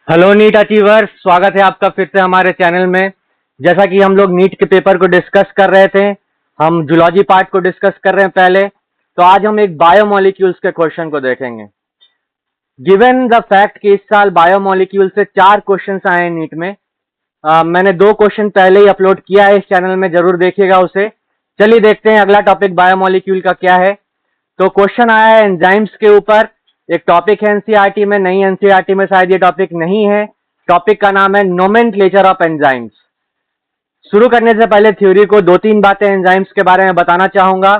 Hello NEET achievers, स्वागत है आपका फिर से हमारे चैनल में। जैसा कि हम लोग नीट के पेपर को डिस्कस कर रहे थे, हम जूलॉजी पार्ट को डिस्कस कर रहे हैं पहले, तो आज हम एक बायोमोलिक्यूल्स के क्वेश्चन को देखेंगे। गिवन द फैक्ट कि इस साल बायोमोलिक्यूल से 4 क्वेश्चन आए हैं नीट में। मैंने 2 क्वेश्चन पहले ही अपलोड किया है इस चैनल में, जरूर देखिएगा उसे। चलिए देखते हैं अगला टॉपिक बायोमोलिक्यूल का क्या है। तो क्वेश्चन आया है एंजाइम्स के ऊपर। एक टॉपिक है एनसीईआरटी में, नहीं एनसीईआरटी में शायद ये टॉपिक नहीं है। टॉपिक का नाम है नोमेनक्लेचर ऑफ एंजाइम्स। शुरू करने से पहले थ्योरी को 2-3 बातें एंजाइम्स के बारे में बताना चाहूंगा।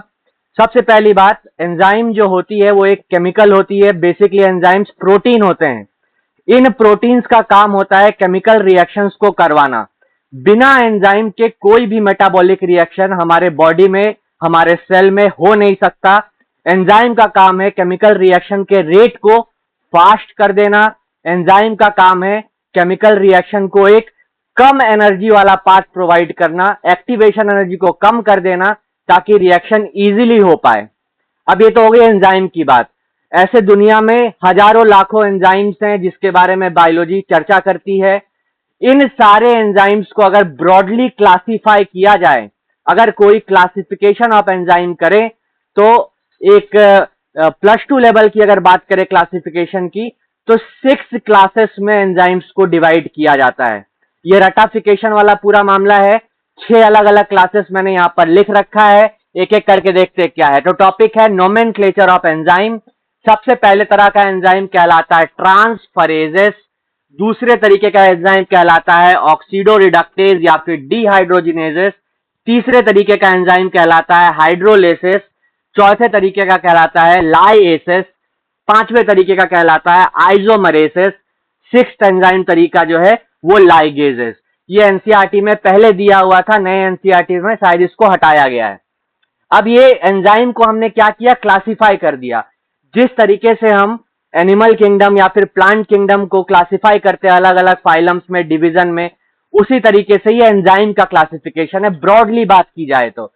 सबसे पहली बात, एंजाइम जो होती है वो एक केमिकल होती है। बेसिकली एंजाइम्स प्रोटीन होते हैं। इन प्रोटीन्स का काम होता है केमिकल रिएक्शंस को करवाना। बिना एंजाइम के कोई भी मेटाबॉलिक रिएक्शन हमारे बॉडी में, हमारे सेल में हो नहीं सकता। एंजाइम का काम है केमिकल रिएक्शन के रेट को फास्ट कर देना। एंजाइम का काम है केमिकल रिएक्शन को एक कम एनर्जी वाला पाथ प्रोवाइड करना, एक्टिवेशन एनर्जी को कम कर देना ताकि रिएक्शन इजीली हो पाए। अब ये तो हो गई एंजाइम की बात। ऐसे दुनिया में हजारों लाखों एंजाइम्स हैं जिसके बारे में बायोलॉजी चर्चा करती है। इन सारे एंजाइम्स को अगर ब्रॉडली क्लासिफाई किया जाए, अगर कोई क्लासिफिकेशन ऑफ एंजाइम करे, तो एक +2 लेवल की अगर बात करें क्लासिफिकेशन की, तो 6 क्लासेस में एंजाइम्स को डिवाइड किया जाता है। ये रटाफिकेशन वाला पूरा मामला है। 6 अलग अलग क्लासेस मैंने यहां पर लिख रखा है, एक एक करके देखते क्या है। तो टॉपिक है नोमेनक्लेचर ऑफ एंजाइम। सबसे पहले तरह का एंजाइम कहलाता है ट्रांसफरेजेस। दूसरे तरीके का एंजाइम कहलाता है ऑक्सीडो रिडक्टेज या फिर डिहाइड्रोजिनेजेस। तीसरे तरीके का एंजाइम कहलाता है हाइड्रोलेसेस। चौथे तरीके का कहलाता है लाइएसेस। पांचवें तरीके का कहलाता है आइसोमरेसेस। सिक्स्थ एंजाइम तरीका जो है वो लाइगेजेस। ये एनसीईआरटी में पहले दिया हुआ था, नए एनसीईआरटी में शायद इसको हटाया गया है। अब ये एंजाइम को हमने क्या किया, क्लासिफाई कर दिया। जिस तरीके से हम एनिमल किंगडम या फिर प्लांट किंगडम को क्लासिफाई करते हैं अलग अलग फाइलम्स में, डिवीजन में, उसी तरीके से ये एंजाइम का क्लासिफिकेशन है, ब्रॉडली बात की जाए तो।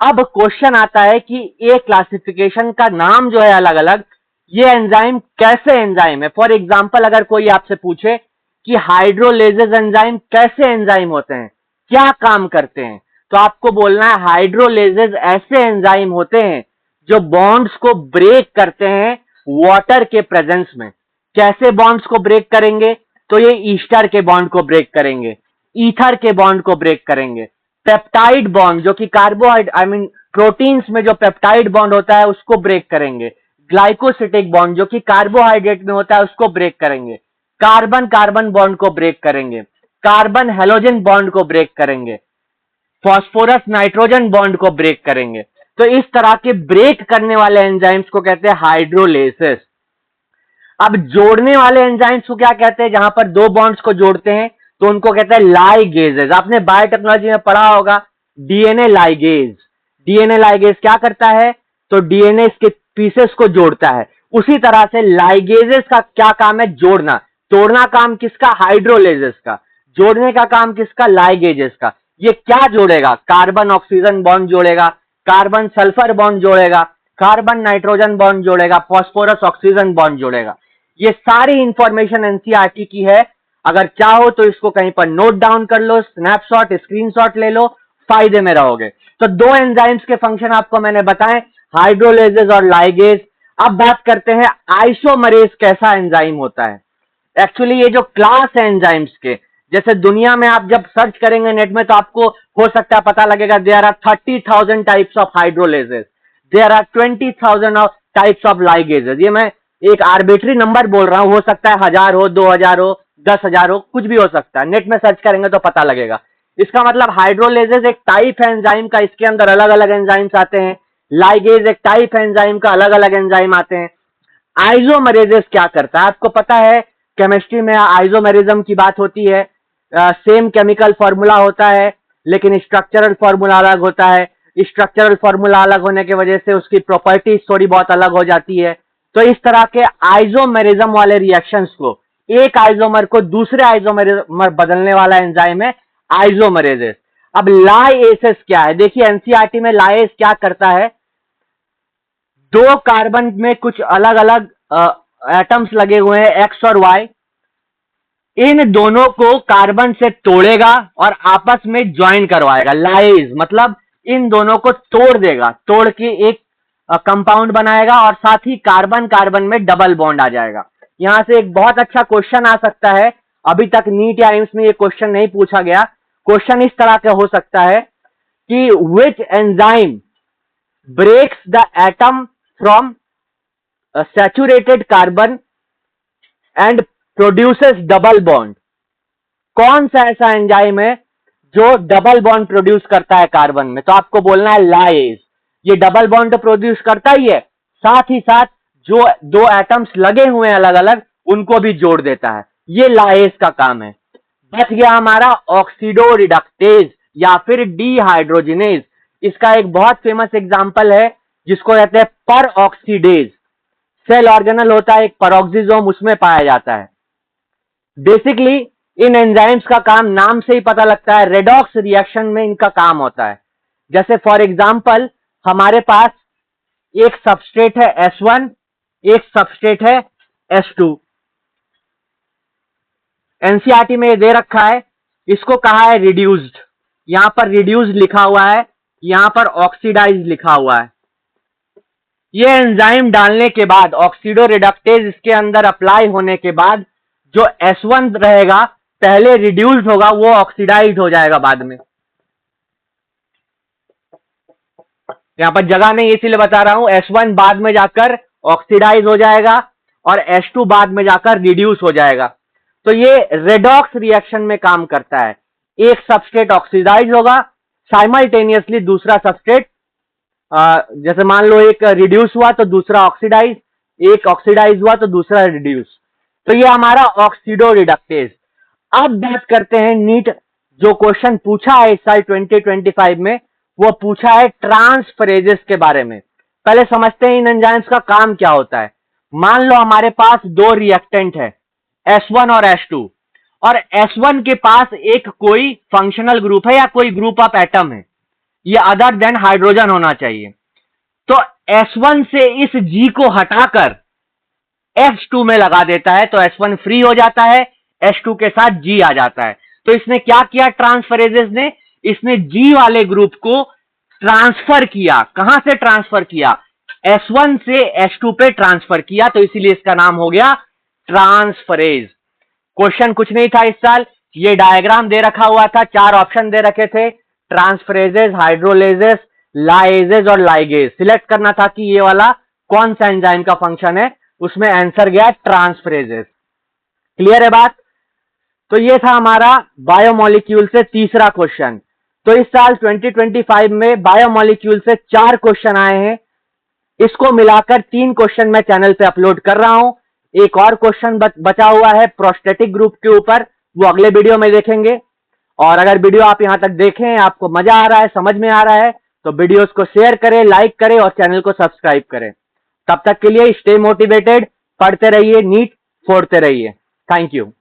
अब क्वेश्चन आता है कि ये क्लासिफिकेशन का नाम जो है अलग अलग, ये एंजाइम कैसे एंजाइम है। फॉर एग्जाम्पल अगर कोई आपसे पूछे कि हाइड्रोलेजेस एंजाइम कैसे एंजाइम होते हैं, क्या काम करते हैं, तो आपको बोलना है हाइड्रोलेजेस ऐसे एंजाइम होते हैं जो बॉन्ड्स को ब्रेक करते हैं वाटर के प्रेजेंस में। कैसे बॉन्ड्स को ब्रेक करेंगे, तो ये ईस्टर के बॉन्ड को ब्रेक करेंगे, ईथर के बॉन्ड को ब्रेक करेंगे, पेप्टाइड बॉन्ड जो कि कार्बोहाइड्रेट प्रोटीन्स में जो पेप्टाइड बॉन्ड होता है उसको ब्रेक करेंगे, ग्लाइकोसिटिक बॉन्ड जो कि कार्बोहाइड्रेट में होता है उसको ब्रेक करेंगे, कार्बन कार्बन बॉन्ड को ब्रेक करेंगे, कार्बन हेलोजन बॉन्ड को ब्रेक करेंगे, फास्फोरस नाइट्रोजन बॉन्ड को ब्रेक करेंगे। तो इस तरह के ब्रेक करने वाले एंजाइम्स को कहते हैं हाइड्रोलेसिस। अब जोड़ने वाले एंजाइम्स को क्या कहते हैं, जहां पर 2 बॉन्ड्स को जोड़ते हैं तो उनको कहते हैं लाइगेजेस। आपने बायोटेक्नोलॉजी में पढ़ा होगा डीएनए लाइगेज। डीएनए लाइगेज क्या करता है, तो डीएनए के पीसेस को जोड़ता है। उसी तरह से लाइगेजेस का क्या काम है, जोड़ना। तोड़ना काम किसका, हाइड्रोलेजेस का। जोड़ने का काम किसका, लाइगेजेस का। ये क्या जोड़ेगा, कार्बन ऑक्सीजन बॉन्ड जोड़ेगा, कार्बन सल्फर बॉन्ड जोड़ेगा, कार्बन नाइट्रोजन बॉन्ड जोड़ेगा, फास्फोरस ऑक्सीजन बॉन्ड जोड़ेगा। ये सारी इंफॉर्मेशन एनसीईआरटी की है। अगर चाहो तो इसको कहीं पर नोट डाउन कर लो, स्नैपशॉट, स्क्रीनशॉट ले लो, फायदे में रहोगे। तो 2 एंजाइम्स के फंक्शन आपको मैंने बताए, हाइड्रोलेजेस और लाइगेज। अब बात करते हैं आइसोमरेज कैसा एंजाइम होता है। एक्चुअली ये जो क्लास है एंजाइम्स के, जैसे दुनिया में आप जब सर्च करेंगे नेट में तो आपको हो सकता है पता लगेगा there are 30,000 types of hydrolases, there are 20,000 of types of ligases. ये मैं एक आर्बिट्री नंबर बोल रहा हूं, हो सकता है 1000 हो, 2000 हो, 10,000 हो, कुछ भी हो सकता है। नेट में सर्च करेंगे तो पता लगेगा। इसका मतलब हाइड्रोलेजेस एक टाइप है एंजाइम का, इसके अंदर अलग अलग एंजाइम्स आते हैं। लाइगेज एक टाइप है एंजाइम का, अलग अलग एंजाइम आते हैं। आइसोमरेजेस क्या करता है, आपको पता है केमिस्ट्री में आइसोमेरिज्म की बात होती है। सेम केमिकल फॉर्मूला होता है लेकिन स्ट्रक्चरल फॉर्मूला अलग होता है। स्ट्रक्चरल फॉर्मूला अलग होने की वजह से उसकी प्रॉपर्टीज थोड़ी बहुत अलग हो जाती है। तो इस तरह के आइसोमेरिज्म वाले रिएक्शंस को, एक आइसोमर को दूसरे आइसोमर बदलने वाला एंजाइम है आइसोमरेजेस। अब लाइएसेस क्या है, देखिए एनसीईआरटी में लाइएस क्या करता है, 2 कार्बन में कुछ अलग अलग एटम्स लगे हुए हैं, एक्स और वाई। इन दोनों को कार्बन से तोड़ेगा और आपस में ज्वाइन करवाएगा। लाइज मतलब इन दोनों को तोड़ देगा, तोड़ के एक कंपाउंड बनाएगा और साथ ही कार्बन कार्बन में डबल बॉन्ड आ जाएगा। यहां से एक बहुत अच्छा क्वेश्चन आ सकता है, अभी तक नीट या एम्स में ये क्वेश्चन नहीं पूछा गया। क्वेश्चन इस तरह का हो सकता है कि which enzyme breaks the atom from saturated carbon and produces double bond. कौन सा ऐसा एंजाइम है जो डबल बॉन्ड प्रोड्यूस करता है कार्बन में? तो आपको बोलना है लाइज। ये डबल बॉन्ड तो प्रोड्यूस करता ही है, साथ ही साथ जो दो एटम्स लगे हुए हैं अलग अलग उनको भी जोड़ देता है। ये लाइज का काम है। बच गया हमारा ऑक्सीडो रिडक्टेज या फिर डीहाइड्रोजिनेज। इसका एक बहुत फेमस एग्जांपल है जिसको कहते हैं पर ऑक्सीडेज। सेल ऑर्गेनल होता है एक पेरोक्सिसोम, उसमें पाया जाता है। बेसिकली इन एंजाइम्स का काम नाम से ही पता लगता है, रेडॉक्स रिएक्शन में इनका काम होता है। जैसे फॉर एग्जांपल हमारे पास एक सबस्ट्रेट है S1, एक सबस्ट्रेट है S2। एनसीईआरटी में दे रखा है, इसको कहा है रिड्यूस्ड। यहां पर रिड्यूस्ड लिखा हुआ है, यहां पर ऑक्सीडाइज लिखा हुआ है। ये एंजाइम डालने के बाद ऑक्सीडो रिडक्टेज इसके अंदर अप्लाई होने के बाद जो S1 रहेगा पहले रिड्यूस्ड होगा, वो ऑक्सीडाइज हो जाएगा बाद में। यहां पर जगह नहीं इसीलिए बता रहा हूं, S1 बाद में जाकर ऑक्सीडाइज हो जाएगा और S2 बाद में जाकर रिड्यूस हो जाएगा। तो ये रेडॉक्स रिएक्शन में काम करता है। एक सबस्ट्रेट ऑक्सीडाइज होगा, साइमल्टेनियसली दूसरा सबस्ट्रेट, जैसे मान लो एक रिड्यूस हुआ तो दूसरा ऑक्सीडाइज, एक ऑक्सीडाइज हुआ तो दूसरा रिड्यूस। तो ये हमारा ऑक्सीडो रिडक्टेज। अब बात करते हैं नीट जो क्वेश्चन पूछा है इस साल 2025 में, वो पूछा है ट्रांसफरेजेस के बारे में। पहले समझते हैं इन एंजाइम्स का काम क्या होता है। मान लो हमारे पास दो रिएक्टेंट है S1 और S2, और S1 के पास एक कोई फंक्शनल ग्रुप है या कोई ग्रुप ऑफ एटम है, ये अदर देन हाइड्रोजन होना चाहिए। तो S1 से इस G को हटाकर S2 में लगा देता है तो S1 फ्री हो जाता है, S2 के साथ G आ जाता है। तो इसने क्या किया ट्रांसफरेजेस ने, इसने G वाले ग्रुप को ट्रांसफर किया। कहां से ट्रांसफर किया? S1 से S2 पे ट्रांसफर किया, तो इसीलिए इसका नाम हो गया ट्रांसफरेज। क्वेश्चन कुछ नहीं था इस साल, ये डायग्राम दे रखा हुआ था, चार ऑप्शन दे रखे थे, ट्रांसफरेजेस, हाइड्रोलेजेस, लाइजेस और लाइगेज। सिलेक्ट करना था कि ये वाला कौन सा एंजाइम का फंक्शन है, उसमें आंसर गया ट्रांसफरेजेस। क्लियर है बात? तो ये था हमारा बायोमोलिक्यूल से तीसरा क्वेश्चन। तो इस साल 2025 में बायोमोलिक्यूल से 4 क्वेश्चन आए हैं, इसको मिलाकर 3 क्वेश्चन मैं चैनल पे अपलोड कर रहा हूं। एक और क्वेश्चन बचा हुआ है प्रोस्टेटिक ग्रुप के ऊपर, वो अगले वीडियो में देखेंगे। और अगर वीडियो आप यहां तक देखें, आपको मजा आ रहा है, समझ में आ रहा है, तो वीडियोस को शेयर करें, लाइक करें और चैनल को सब्सक्राइब करें। तब तक के लिए स्टे मोटिवेटेड, पढ़ते रहिए, नीट फोड़ते रहिए। Thank you.